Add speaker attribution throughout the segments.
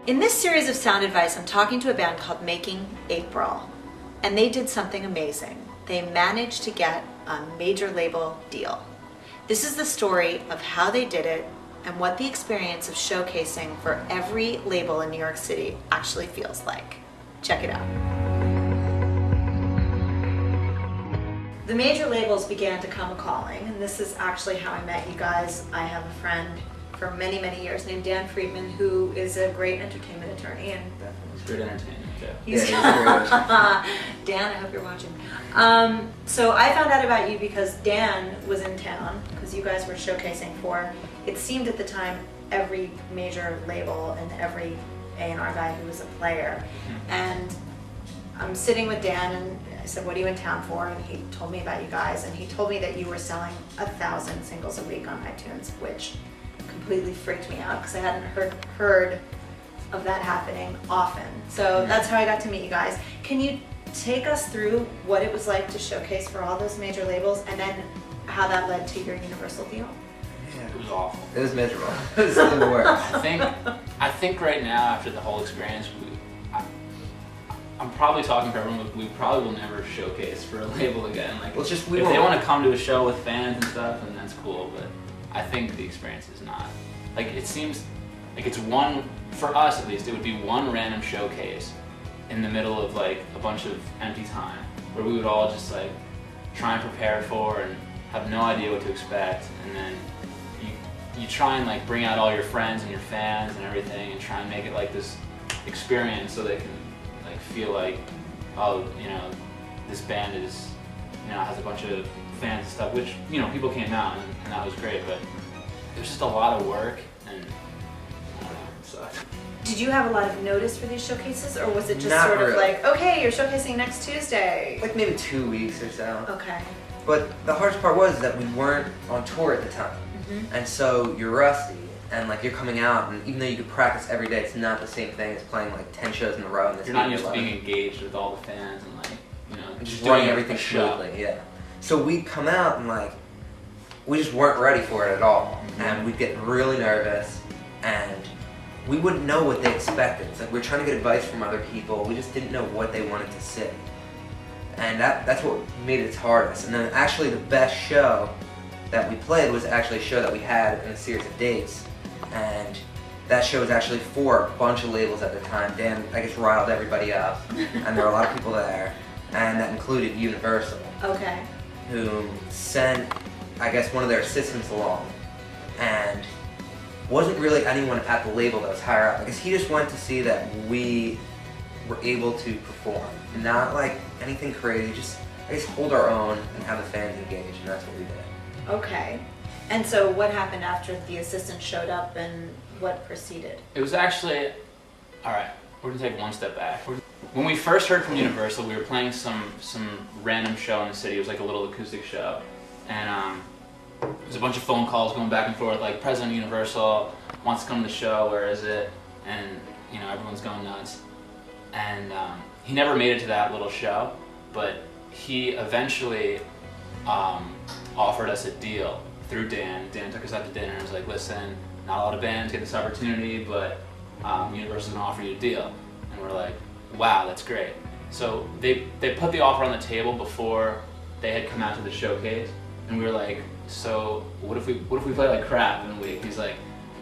Speaker 1: In this series of sound advice, I'm talking to a band called Making April, and they did something amazing. They managed to get a major label deal. This is the story of how they did it and what the experience of showcasing for every label in New York City actually feels like. Check it out. The major labels began to come a-calling, and this is actually how I met you guys. I have a friend for many, many years named Dan Friedman, who is a great entertainment attorney. And
Speaker 2: he's great entertainment, too.
Speaker 1: He's Dan, I hope you're watching. So I found out about you because Dan was in town, because you guys were showcasing for, it seemed at the time, every major label and every A&R guy who was a player. And I'm sitting with Dan, and I said, what are you in town for? And he told me about you guys, and he told me that you were selling 1,000 singles a week on iTunes, which completely freaked me out because I hadn't heard of that happening often. So that's how I got to meet you guys. Can you take us through what it was like to showcase for all those major labels, and then how that led to your Universal deal?
Speaker 2: Yeah, it was awful.
Speaker 3: It was miserable. It was the worst.
Speaker 2: I think right now, after the whole experience, I'm probably talking for everyone, but we probably will never showcase for a label again. Like,
Speaker 3: well, if
Speaker 2: they want to come to a show with fans and stuff, then that's cool, but I think the experience is not. Like, it seems like it's one, for us at least, it would be one random showcase in the middle of like a bunch of empty time where we would all just like try and prepare for and have no idea what to expect, and then you try and like bring out all your friends and your fans and everything and try and make it like this experience so they can like feel like, oh, you know, this band is, you know, has a bunch of fans and stuff, which, you know, people came out and that was great, but it was just a lot of work and I don't know, it sucked.
Speaker 1: Did you have a lot of notice for these showcases, or was it just
Speaker 3: Not
Speaker 1: sort of
Speaker 3: really.
Speaker 1: like, okay, you're showcasing next Tuesday?
Speaker 3: Like maybe 2 weeks or so.
Speaker 1: Okay.
Speaker 3: But the hardest part was that we weren't on tour at the time. And so you're rusty, and like you're coming out, and even though you could practice every day, it's not the same thing as playing like 10 shows in a row in this.
Speaker 2: You're not used to being engaged with all the fans and like, you know,
Speaker 3: and just
Speaker 2: doing
Speaker 3: running everything smoothly. Yeah. So we'd come out and like we just weren't ready for it at all, and we'd get really nervous, and we wouldn't know what they expected. It's like we're trying to get advice from other people. We just didn't know what they wanted to see, and that's what made it its hardest. And then actually the best show that we played was actually a show that we had in a series of dates, and that show was actually for a bunch of labels at the time. Dan, I guess, riled everybody up, and there were a lot of people there, and that included Universal.
Speaker 1: Okay.
Speaker 3: Who sent, I guess, one of their assistants along, and wasn't really anyone at the label that was higher up. I guess he just went to see that we were able to perform, not like anything crazy, just I guess hold our own and have the fans engaged, and that's what we did.
Speaker 1: Okay. And so what happened after the assistant showed up, and what proceeded?
Speaker 2: It was actually, alright, we're gonna take one step back. When we first heard from Universal, we were playing some random show in the city. It was like a little acoustic show, and there was a bunch of phone calls going back and forth, like, President of Universal wants to come to the show, where is it? And, you know, everyone's going nuts. And he never made it to that little show, but he eventually offered us a deal through Dan. Dan took us out to dinner and was like, listen, not a lot of bands get this opportunity, but Universal's gonna offer you a deal. And we're like, wow, that's great. So they put the offer on the table before they had come out to the showcase, and we were like, so what if we play like crap in a week? He's like,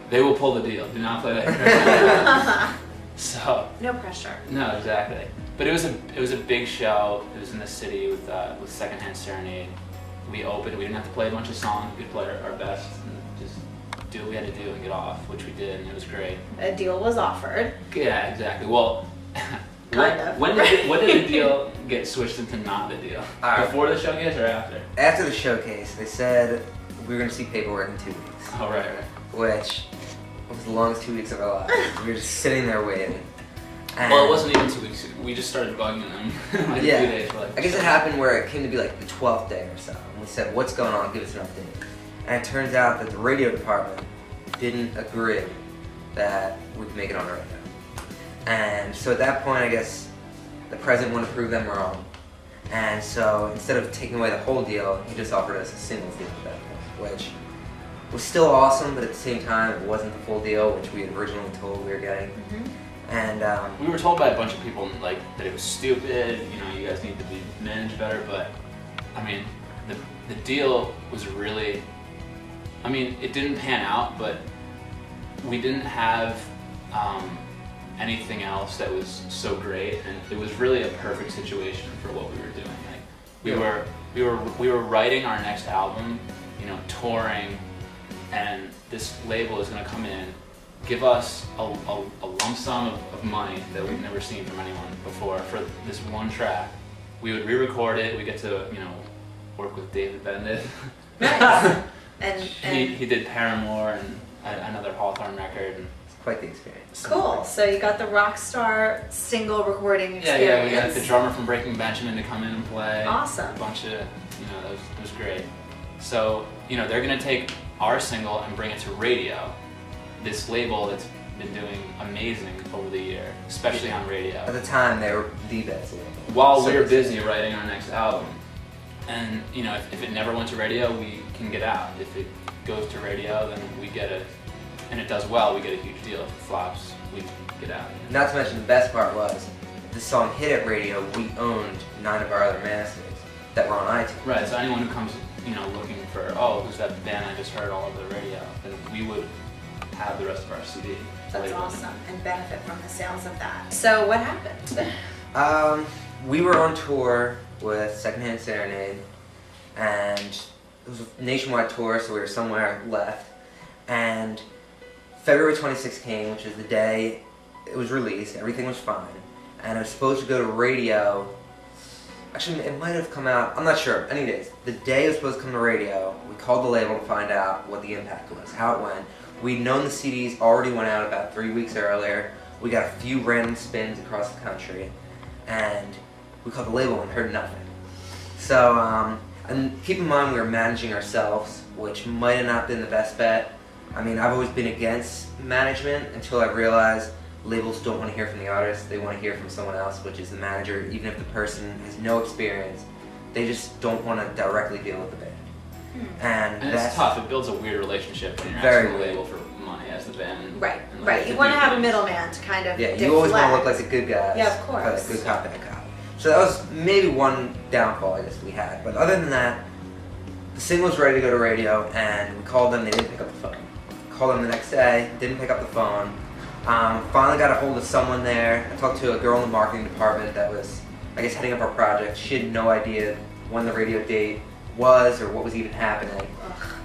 Speaker 2: they will pull the deal. Do not play like crap. So
Speaker 1: no pressure.
Speaker 2: No, exactly. But it was a big show. It was in the city with Secondhand Serenade. We opened. We didn't have to play a bunch of songs. We could play our best and just do what we had to do and get off, which we did, and it was great.
Speaker 1: A deal was offered.
Speaker 2: Yeah, exactly. Well,
Speaker 1: kind of.
Speaker 2: When did the deal get switched into not the deal? Before the showcase or after?
Speaker 3: After the showcase, they said we were going to see paperwork in 2 weeks.
Speaker 2: Oh, right.
Speaker 3: Which was the longest 2 weeks of our lives. We were just sitting there waiting. And
Speaker 2: well, it wasn't even 2 weeks. We just started bugging them. Like
Speaker 3: yeah.
Speaker 2: 2 days. Like,
Speaker 3: I guess it happened where it came to be like the 12th day or so. And we said, what's going on? Give us an update. And it turns out that the radio department didn't agree that we could make it on the radio. And so at that point, I guess the president wanted to prove them wrong. And so instead of taking away the whole deal, he just offered us a singles deal at that point, which was still awesome, but at the same time, it wasn't the full deal, which we had originally told we were getting. And
Speaker 2: we were told by a bunch of people like that it was stupid. You know, you guys need to be managed better. But I mean, the deal was really. I mean, it didn't pan out, but we didn't have anything else that was so great, and it was really a perfect situation for what we were doing. Like we were writing our next album, you know, touring, and this label is going to come in, give us a lump sum of money that we've never seen from anyone before for this one track. We would re-record it. We get to, you know, work with David Bendit.
Speaker 1: Nice. And
Speaker 2: he did Paramore and another Hawthorne record. And
Speaker 3: it's quite the experience.
Speaker 1: cool. So you got the Rockstar single recording experience.
Speaker 2: yeah, we got the drummer from Breaking Benjamin to come in and play.
Speaker 1: Awesome.
Speaker 2: A bunch of, you know, it was great. So, you know, they're gonna take our single and bring it to radio. This label that's been doing amazing over the year, especially on radio.
Speaker 3: At the time, they were the best label.
Speaker 2: While we were busy writing our next album. And, you know, if it never went to radio, we can get out. If it goes to radio, then we get and it does well, we get a huge deal. If it flops, we get out.
Speaker 3: Not to mention the best part was, the song hit at radio, we owned 9 of our other masters that were on iTunes.
Speaker 2: Right, so anyone who comes, you know, looking for, oh, who's that band I just heard all over the radio, then we would have the rest of our CD.
Speaker 1: That's awesome, and benefit from the sales of that. So what happened?
Speaker 3: We were on tour with Secondhand Serenade, and it was a nationwide tour, so we were somewhere left. And February 26th came, which is the day it was released. Everything was fine, and it was supposed to go to radio. Actually, it might have come out. I'm not sure. Anyways, the day it was supposed to come to radio, we called the label to find out what the impact was, how it went. We'd known the CDs already went out about 3 weeks earlier. We got a few random spins across the country, and we called the label and heard nothing. So, and keep in mind we were managing ourselves, which might have not been the best bet. I mean, I've always been against management until I realized labels don't want to hear from the artist, they want to hear from someone else, which is the manager. Even if the person has no experience, they just don't want to directly deal with the band. And
Speaker 2: it's tough. It builds a weird relationship when you're
Speaker 3: very
Speaker 2: asking the label for money as the band.
Speaker 1: Right,
Speaker 2: and
Speaker 1: right. You want to have a middleman to kind of
Speaker 3: you always want to look like the good guys.
Speaker 1: Yeah, of course.
Speaker 3: Good cop, bad cop. So that was maybe one downfall I guess we had. But other than that, the single was ready to go to radio, and we called them. They didn't pick up the phone. Called them the next day. Didn't pick up the phone. Finally got a hold of someone there. I talked to a girl in the marketing department that was, I guess, heading up our project. She had no idea when the radio date was or what was even happening.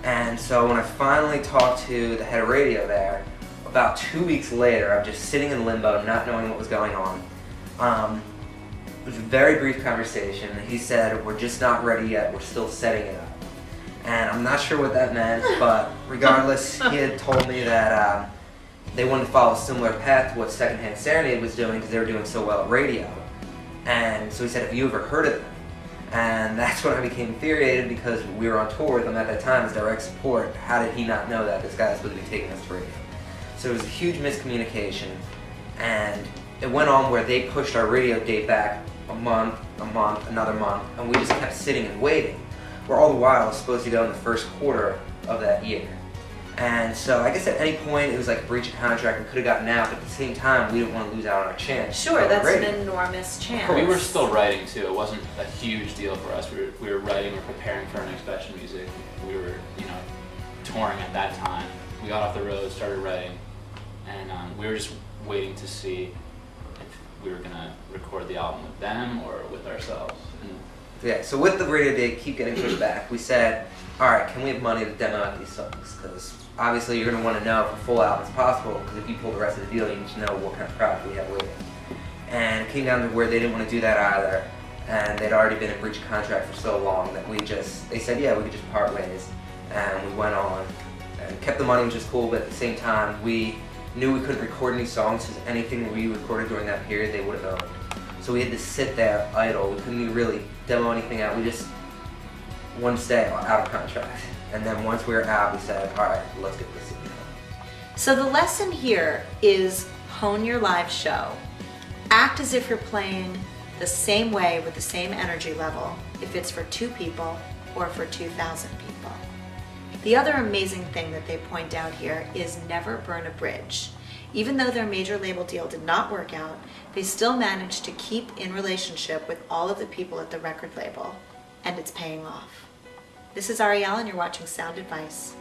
Speaker 3: And so when I finally talked to the head of radio there, about 2 weeks later, I'm just sitting in limbo, not knowing what was going on. It was a very brief conversation. He said, "We're just not ready yet. We're still setting it up." And I'm not sure what that meant, but regardless, he had told me that they wanted to follow a similar path to what Secondhand Serenade was doing because they were doing so well at radio. And so he said, "Have you ever heard of them?" And that's when I became infuriated because we were on tour with him at that time as direct support. How did he not know that this guy was supposed to be taking us to radio? So it was a huge miscommunication, and it went on where they pushed our radio date back a month, another month, and we just kept sitting and waiting. Where all the while it was supposed to go in the first quarter of that year. And so I guess at any point it was like a breach of contract. We could have gotten out, but at the same time we didn't want to lose out on our chance.
Speaker 1: Sure, that's an enormous chance.
Speaker 2: We were still writing too. It wasn't a huge deal for us. We were writing, we were preparing for our next batch of music. We were, you know, touring at that time. We got off the road, started writing, and we were just waiting to see if we were gonna record the album with them or with ourselves. And
Speaker 3: yeah, so with the radio date keep getting pushed back, we said, all right, can we have money to demo out these songs? Because obviously you're going to want to know if a full album is possible, because if you pull the rest of the deal, you need to know what kind of product we have waiting. And it came down to where they didn't want to do that either, and they'd already been in breach of contract for so long that they said, yeah, we could just part ways. And we went on and kept the money, which is cool, but at the same time, we knew we couldn't record any songs, because anything we recorded during that period, they would have owned. So we had to sit there idle. We couldn't even really demo anything out. We just wanted to stay out of contract. And then once we were out, we said, all right, let's get this CD done.
Speaker 1: So the lesson here is hone your live show. Act as if you're playing the same way with the same energy level, if it's for 2 people or for 2,000 people. The other amazing thing that they point out here is never burn a bridge. Even though their major label deal did not work out, they still managed to keep in relationship with all of the people at the record label, and it's paying off. This is Ariel, and you're watching Sound Advice.